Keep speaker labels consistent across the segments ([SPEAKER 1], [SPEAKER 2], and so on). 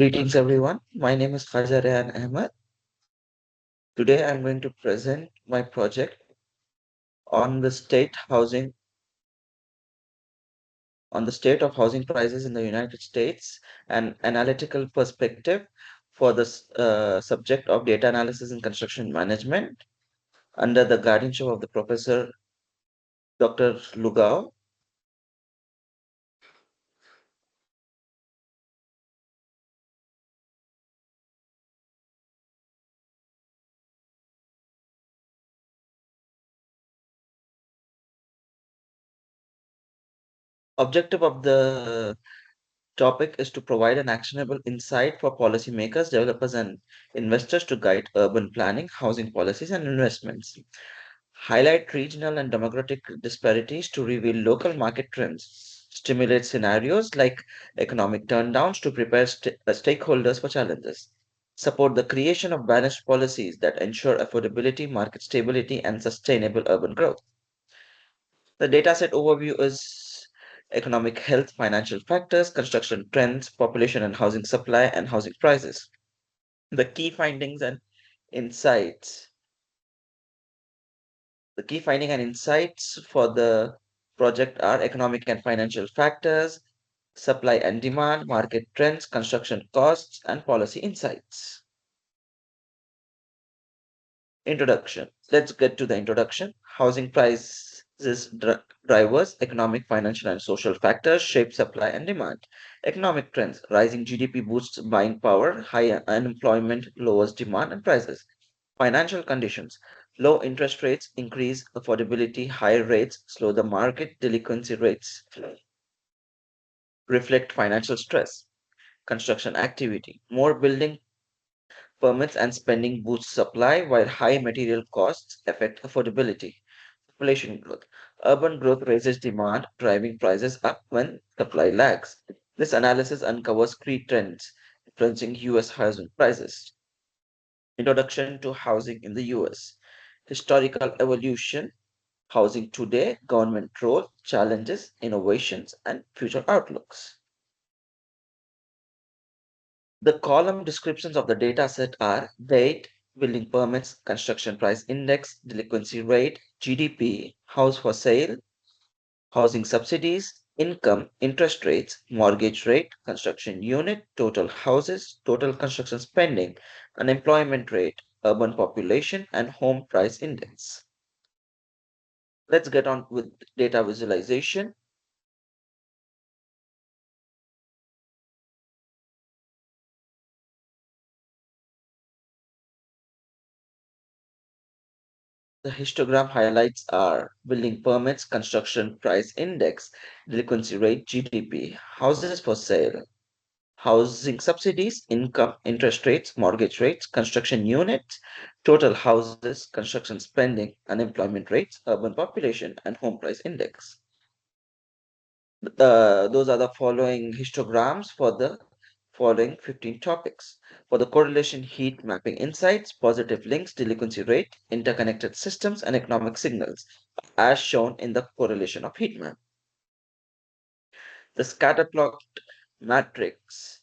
[SPEAKER 1] Greetings everyone. My name is Khaja Rayan Ahmed. Today I'm going to present my project on the state of housing prices in the United States, an analytical perspective for the subject of data analysis and construction management under the guardianship of the Professor Dr. Lugao. Objective of the topic is to provide an actionable insight for policymakers, developers, and investors to guide urban planning, housing policies, and investments. Highlight regional and demographic disparities to reveal local market trends, stimulate scenarios like economic turndowns to prepare stakeholders for challenges, support the creation of balanced policies that ensure affordability, market stability, and sustainable urban growth. The dataset overview is economic health, financial factors, construction trends, population and housing supply, and housing prices. The key findings and insights The key finding and insights for the project are economic and financial factors, supply and demand, market trends, construction costs, and policy insights. Introduction. Let's get to the introduction. Housing prices drivers, economic, financial, and social factors shape supply and demand. Economic trends. Rising GDP boosts buying power, high unemployment lowers demand and prices. Financial conditions. Low interest rates increase affordability, higher rates slow the market, delinquency rates reflect financial stress. Construction activity. More building permits and spending boosts supply, while high material costs affect affordability. Population growth. Urban growth raises demand, driving prices up when supply lags. This analysis uncovers key trends influencing US housing prices. Introduction to housing in the US. Historical evolution, housing today, government role, challenges, innovations, and future outlooks. The column descriptions of the data set are date, building permits, construction price index, delinquency rate, GDP, house for sale, housing subsidies, income, interest rates, mortgage rate, construction unit, total houses, total construction spending, unemployment rate, urban population, and home price index. Let's get on with data visualization. The histogram highlights are building permits, construction price index, delinquency rate, GDP, houses for sale, housing subsidies, income, interest rates, mortgage rates, construction units, total houses, construction spending, unemployment rates, urban population, and home price index. Those are the following histograms for the following 15 topics. For the correlation heat mapping insights, positive links, delinquency rate, interconnected systems, and economic signals, as shown in the correlation of heat map. The scatter plot matrix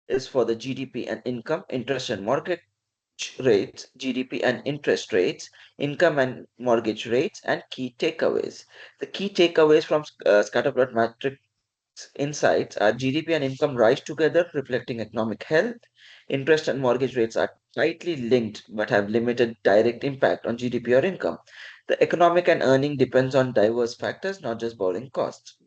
[SPEAKER 1] is for the GDP and income, interest and mortgage rates, GDP and interest rates, income and mortgage rates, and key takeaways. The key takeaways from scatter plot matrix insights are GDP and income rise together, reflecting economic health. Interest and mortgage rates are tightly linked but have limited direct impact on GDP or income. The economic and earning depends on diverse factors, not just borrowing costs.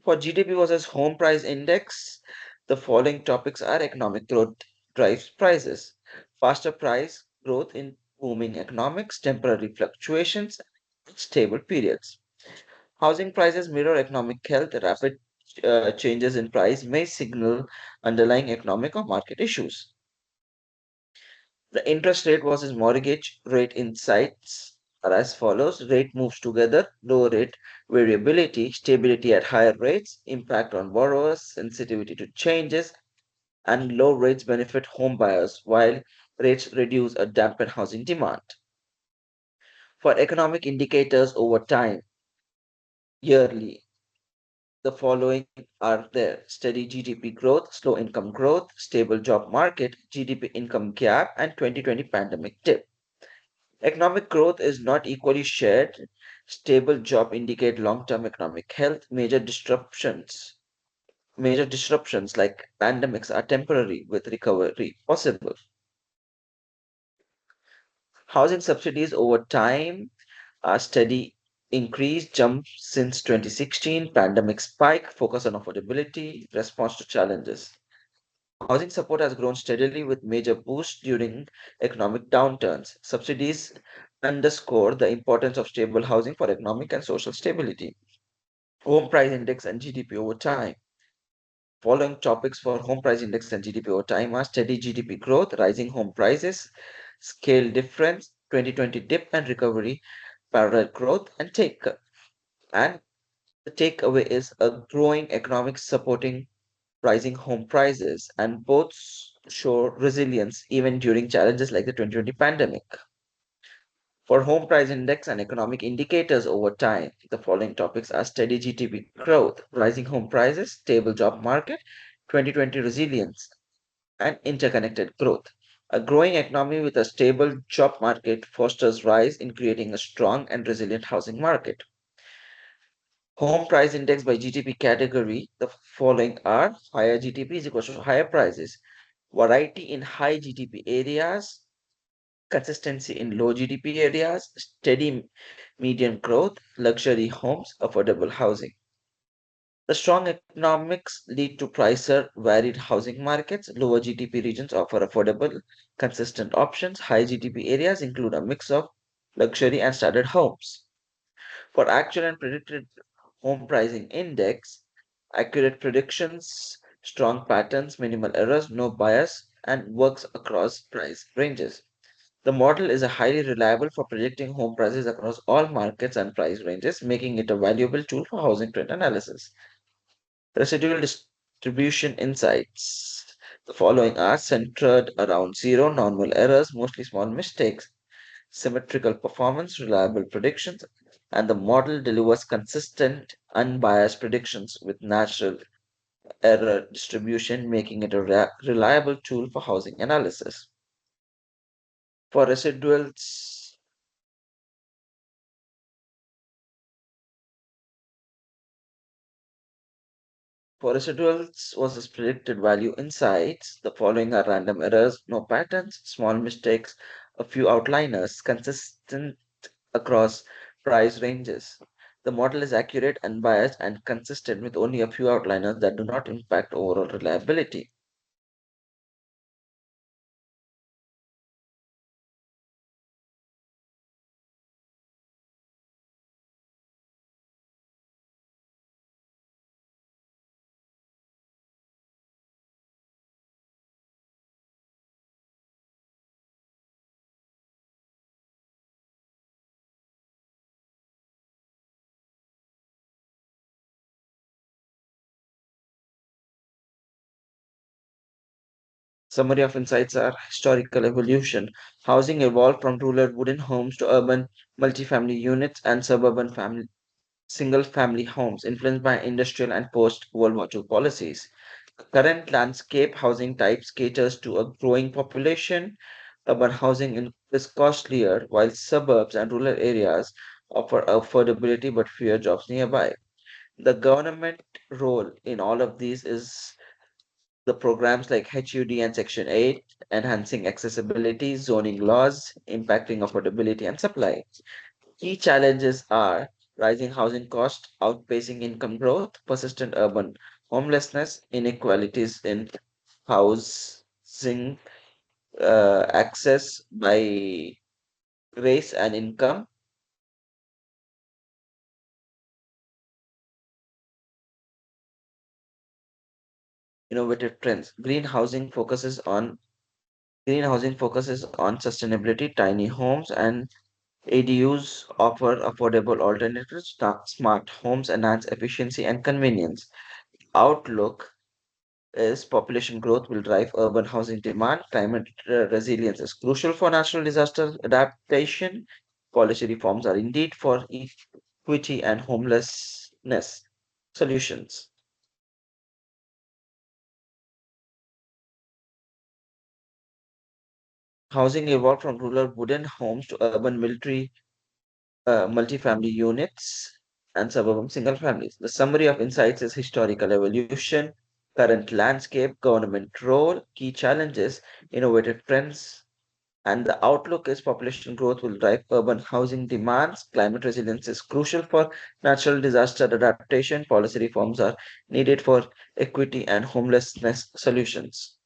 [SPEAKER 1] For GDP versus home price index, the following topics are economic growth drives prices, faster price growth in booming economics, temporary fluctuations, stable periods. Housing prices mirror economic health. Rapid changes in price may signal underlying economic or market issues. The interest rate versus mortgage rate insights are as follows. Rate moves together, low rate variability, stability at higher rates, impact on borrowers, sensitivity to changes, and low rates benefit home buyers while rates reduce or dampen housing demand. For economic indicators over time, yearly. The following are there: steady GDP growth, slow income growth, stable job market, GDP income gap, and 2020 pandemic dip. Economic growth is not equally shared. Stable job indicate long-term economic health. Major disruptions like pandemics are temporary with recovery possible. Housing subsidies over time are steady increase jump since 2016, pandemic spike, focus on affordability, response to challenges. Housing support has grown steadily with major boosts during economic downturns. Subsidies underscore the importance of stable housing for economic and social stability. Home price index and GDP over time. Following topics for home price index and GDP over time are steady GDP growth, rising home prices, scale difference, 2020 dip and recovery, parallel growth, and the takeaway is a growing economic supporting rising home prices, and both show resilience even during challenges like the 2020 pandemic. For home price index and economic indicators over time, the following topics are steady GDP growth, rising home prices, stable job market, 2020 resilience, and interconnected growth. A growing economy with a stable job market fosters rise in creating a strong and resilient housing market. Home price index by GDP category, the following are: higher GDP is equal to higher prices, variety in high GDP areas, consistency in low GDP areas, steady median growth, luxury homes, affordable housing. The strong economics lead to pricier, varied housing markets. Lower GDP regions offer affordable, consistent options. High GDP areas include a mix of luxury and standard homes. For actual and predicted home pricing index, accurate predictions, strong patterns, minimal errors, no bias, and works across price ranges. The model is a highly reliable for predicting home prices across all markets and price ranges, making it a valuable tool for housing trend analysis. Residual distribution insights. The following are centered around zero, normal errors, mostly small mistakes, symmetrical performance, reliable predictions, and the model delivers consistent, unbiased predictions with natural error distribution, making it a reliable tool for housing analysis. For residuals, for residuals versus predicted value insights, the following are random errors, no patterns, small mistakes, a few outliers, consistent across price ranges. The model is accurate, unbiased, and consistent with only a few outliers that do not impact overall reliability. Summary of insights are historical evolution. Housing evolved from rural wooden homes to urban multifamily units and suburban single family homes influenced by industrial and post World War II policies. Current landscape housing types caters to a growing population. Urban housing is costlier, while suburbs and rural areas offer affordability but fewer jobs nearby. The government role in all of these is the programs like HUD and Section 8, enhancing accessibility, zoning laws, impacting affordability and supply. Key challenges are rising housing cost, outpacing income growth, persistent urban homelessness, inequalities in housing access by race and income, innovative trends. Green housing focuses on sustainability, tiny homes, and ADUs offer affordable alternatives. Smart homes enhance efficiency and convenience. Outlook is population growth will drive urban housing demand. Climate resilience is crucial for natural disaster adaptation. Policy reforms are indeed for equity and homelessness. solutions. Housing evolved from rural wooden homes to urban military multifamily units and suburban single families. The summary of insights is historical evolution, current landscape, government role, key challenges, innovative trends, and the outlook is population growth will drive urban housing demands. Climate resilience is crucial for natural disaster adaptation. Policy reforms are needed for equity and homelessness solutions.